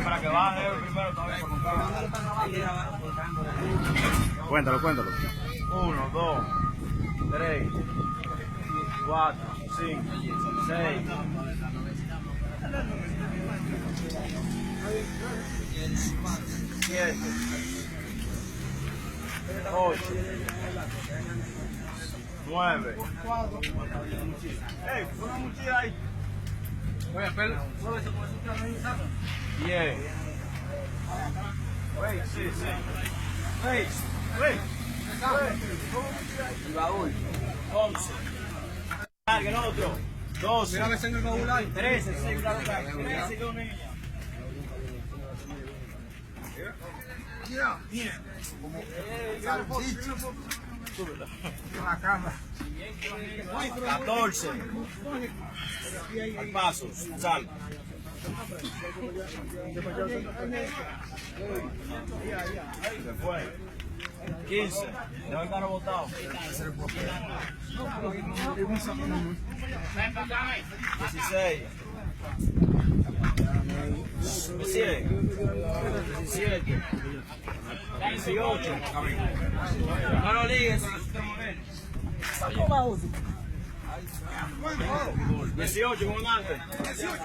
Para que baje primero también. Cuéntalo, cuéntalo. 1, 2, 3, 4, 5, 6, 7, 8, 9. ¡Ey! ¡Una mochila ahí! 10. Wait, sí, sí. Wait, wait. El baúl. 11. Carguen otro. 12. Mira a ver si en el baúl hay. 13. 13 con niña. Mira. Súbela. La cama. 14. Al paso. Sal. Se fue. 15. Deja el carro botado. 16. 17. 18. No lo ligues. 18, comandante. 18.